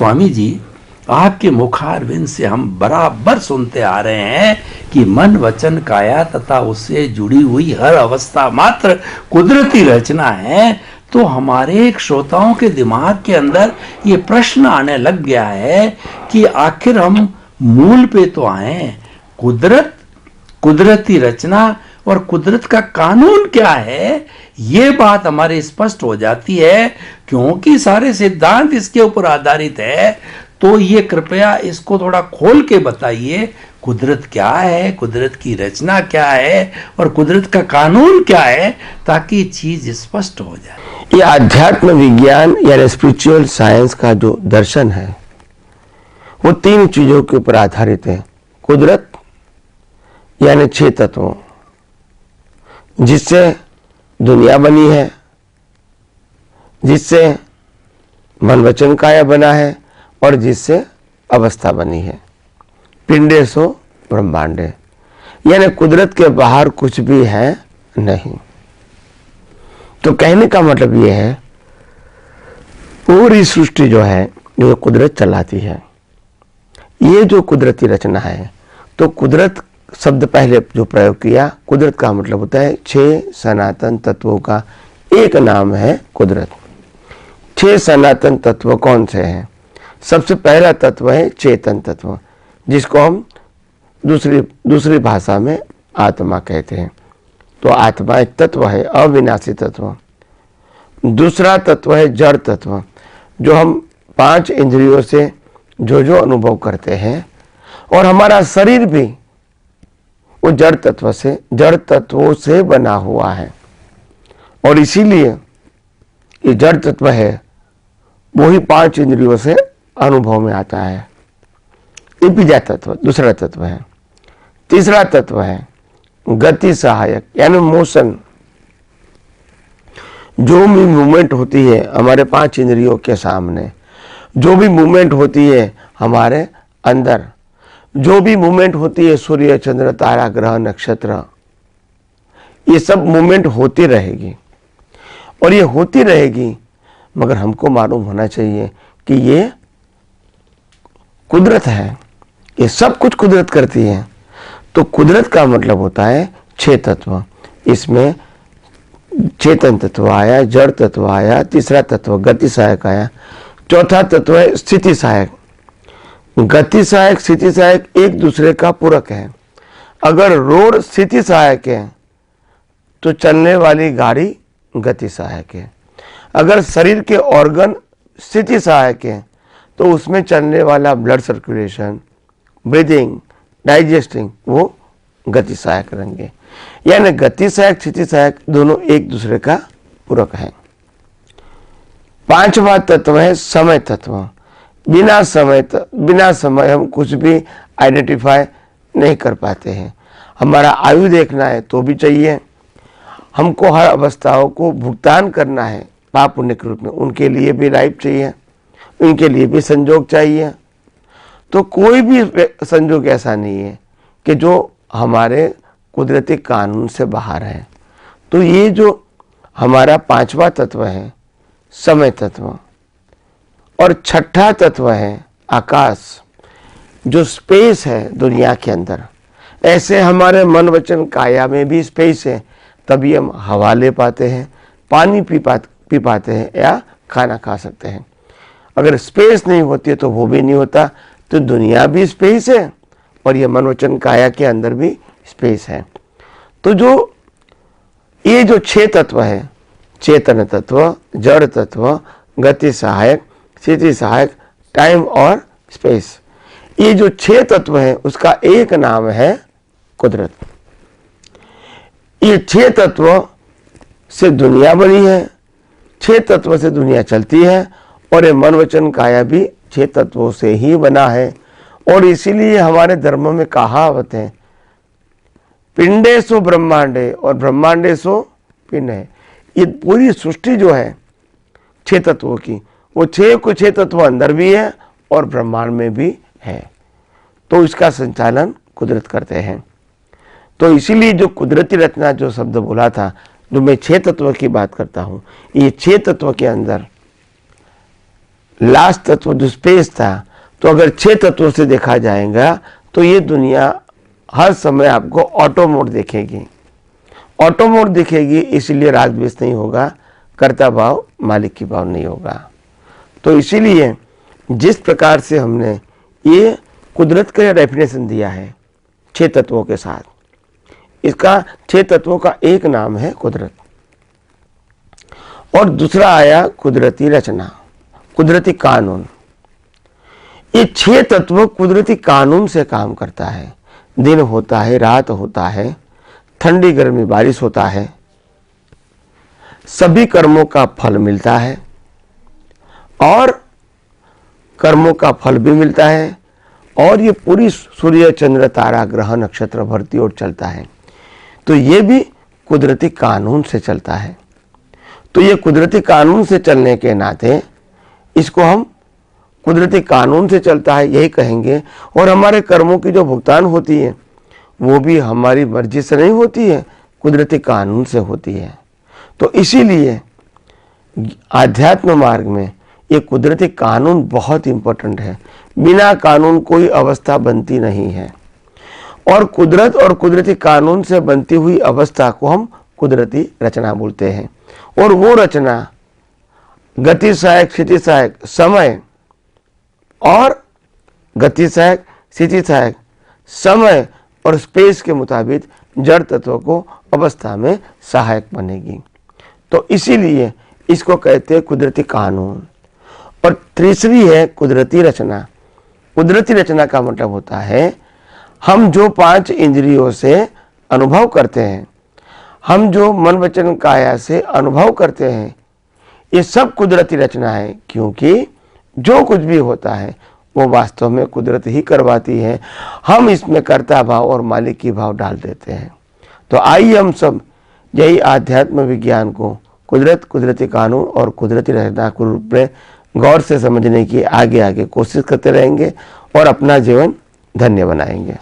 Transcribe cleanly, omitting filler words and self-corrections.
स्वामी जी, आपके मुखारविंद से हम बराबर सुनते आ रहे हैं कि मन वचन काया तथा उससे जुड़ी हुई हर अवस्था मात्र कुदरती रचना है। तो हमारे श्रोताओं के दिमाग के अंदर ये प्रश्न आने लग गया है कि आखिर हम मूल पे तो आए, कुदरत, कुदरती रचना और कुदरत का कानून क्या है, ये बात हमारी स्पष्ट हो जाती है क्योंकि सारे सिद्धांत इसके ऊपर आधारित है। तो ये कृपया इसको थोड़ा खोल के बताइए, कुदरत क्या है, कुदरत की रचना क्या है और कुदरत का कानून क्या है, ताकि चीज स्पष्ट हो जाए। ये आध्यात्म विज्ञान या स्पिरिचुअल साइंस का जो दर्शन है वो 3 चीजों के ऊपर आधारित है। कुदरत यानी 6 तत्वों जिससे दुनिया बनी है, जिससे मन वचन काया बना है और जिससे अवस्था बनी है। पिंडे सो ब्रह्मांडे, यानी कुदरत के बाहर कुछ भी है नहीं। तो कहने का मतलब यह है पूरी सृष्टि जो है जो कुदरत चलाती है, ये जो कुदरती रचना है। तो कुदरत शब्द पहले जो प्रयोग किया, कुदरत का मतलब होता है 6 सनातन तत्वों का एक नाम है कुदरत। 6 सनातन तत्व कौन से हैं? सबसे पहला तत्व है चेतन तत्व, जिसको हम दूसरी भाषा में आत्मा कहते हैं। तो आत्मा एक तत्व है, अविनाशी तत्व। दूसरा तत्व है जड़ तत्व, जो हम 5 इंद्रियों से जो अनुभव करते हैं, और हमारा शरीर भी वो जड़ तत्वों से बना हुआ है। और इसीलिए ये जड़ तत्व है वही 5 इंद्रियों से अनुभव में आता है। ये बीजा तत्व दूसरा तत्व है। तीसरा तत्व है गति सहायक, यानी मोशन। जो भी मूवमेंट होती है हमारे 5 इंद्रियों के सामने, जो भी मूवमेंट होती है हमारे अंदर, जो भी मूवमेंट होती है सूर्य चंद्र तारा ग्रह नक्षत्र, ये सब मूवमेंट होती रहेगी और ये होती रहेगी। मगर हमको मालूम होना चाहिए कि ये कुदरत है, ये सब कुछ कुदरत करती है। तो कुदरत का मतलब होता है 6 तत्व। इसमें चेतन तत्व आया, जड़ तत्व आया, तीसरा तत्व गति सहायक आया, चौथा तत्व है स्थिति सहायक। गति सहायक स्थिति सहायक एक दूसरे का पूरक है। अगर रोड स्थिति सहायक है तो चलने वाली गाड़ी गति सहायक है। अगर शरीर के ऑर्गन स्थिति सहायक है तो उसमें चलने वाला ब्लड सर्कुलेशन, ब्रीदिंग, डाइजेस्टिंग वो गति सहायक रहेंगे। यानी गति सहायक स्थिति सहायक दोनों एक दूसरे का पूरक है। 5वां तत्व है समय तत्व। बिना समय हम कुछ भी आइडेंटिफाई नहीं कर पाते हैं। हमारा आयु देखना है तो भी चाहिए, हमको हर अवस्थाओं को भुगतान करना है पाप पुण्य के रूप में, उनके लिए भी लाइफ चाहिए, उनके लिए भी संजोग चाहिए। तो कोई भी संजोग ऐसा नहीं है कि जो हमारे कुदरती कानून से बाहर है। तो ये जो हमारा 5वां तत्व है समय तत्व, और 6ठा तत्व है आकाश, जो स्पेस है दुनिया के अंदर। ऐसे हमारे मन वचन काया में भी स्पेस है, तभी हम हवा ले पाते हैं, पानी पी पाते हैं या खाना खा सकते हैं। अगर स्पेस नहीं होती तो वो भी नहीं होता। तो दुनिया भी स्पेस है और ये मन वचन काया के अंदर भी स्पेस है। तो ये जो 6 तत्व है, चेतन तत्व, जड़ तत्व, गति सहायक, स्थिति सहायक, टाइम और स्पेस, ये जो 6 तत्व है उसका एक नाम है कुदरत। ये 6 तत्व से दुनिया बनी है, 6 तत्व से दुनिया चलती है, और ये मन वचन काया भी 6 तत्वों से ही बना है। और इसीलिए हमारे धर्म में कहावत है पिंडे सो ब्रह्मांडे और ब्रह्मांडे सो पिंड है। ये पूरी सृष्टि जो है 6 तत्वों की, वो 6 तत्व अंदर भी है और ब्रह्मांड में भी है। तो इसका संचालन कुदरत करते हैं। तो इसीलिए जो कुदरती रचना जो शब्द बोला था, जो मैं 6 तत्व की बात करता हूँ, ये 6 तत्व के अंदर लास्ट तत्व जो स्पेस था, तो अगर 6 तत्वों से देखा जाएगा तो ये दुनिया हर समय आपको ऑटो मोड देखेगी। ऑटो मोड दिखेगी, इसलिए राग द्वेष नहीं होगा, कर्ता भाव मालिक की भाव नहीं होगा। तो इसीलिए जिस प्रकार से हमने ये कुदरत का डेफिनेशन दिया है 6 तत्वों के साथ, इसका 6 तत्वों का एक नाम है कुदरत, और दूसरा आया कुदरती रचना, कुदरती कानून। ये 6 तत्व कुदरती कानून से काम करता है। दिन होता है, रात होता है, ठंडी गर्मी बारिश होता है, सभी कर्मों का फल मिलता है और कर्मों का फल भी मिलता है, और ये पूरी सूर्य चंद्र तारा ग्रह नक्षत्र भरती ओर चलता है। तो ये भी कुदरती कानून से चलता है। तो ये कुदरती कानून से चलने के नाते इसको हम कुदरती कानून से चलता है यही कहेंगे। और हमारे कर्मों की जो भुगतान होती है वो भी हमारी मर्जी से नहीं होती है, कुदरती कानून से होती है। तो इसीलिए आध्यात्म मार्ग में ये कुदरती कानून बहुत इंपॉर्टेंट है। बिना कानून कोई अवस्था बनती नहीं है, और कुदरत और कुदरती कानून से बनती हुई अवस्था को हम कुदरती रचना बोलते हैं। और वो रचना गति सहायक, स्थिति सहायक, समय और गति सहायक, स्थिति सहायक, समय और स्पेस के मुताबिक जड़ तत्वों को अवस्था में सहायक बनेगी। तो इसीलिए इसको कहते हैं कुदरती कानून। और तीसरी है कुदरती रचना। कुदरती रचना का मतलब होता है हम जो 5 इंद्रियों से अनुभव करते हैं, हम जो मन वचन काया से अनुभव करते हैं, ये सब कुदरती रचना है। क्योंकि जो कुछ भी होता है वो वास्तव में कुदरत ही करवाती है, हम इसमें कर्ता भाव और मालिक की भाव डाल देते हैं। तो आइए हम सब यही आध्यात्म विज्ञान को कुदरत, कुदरती कानून और कुदरती रचना के रूप में गौर से समझने की आगे आगे कोशिश करते रहेंगे और अपना जीवन धन्य बनाएंगे।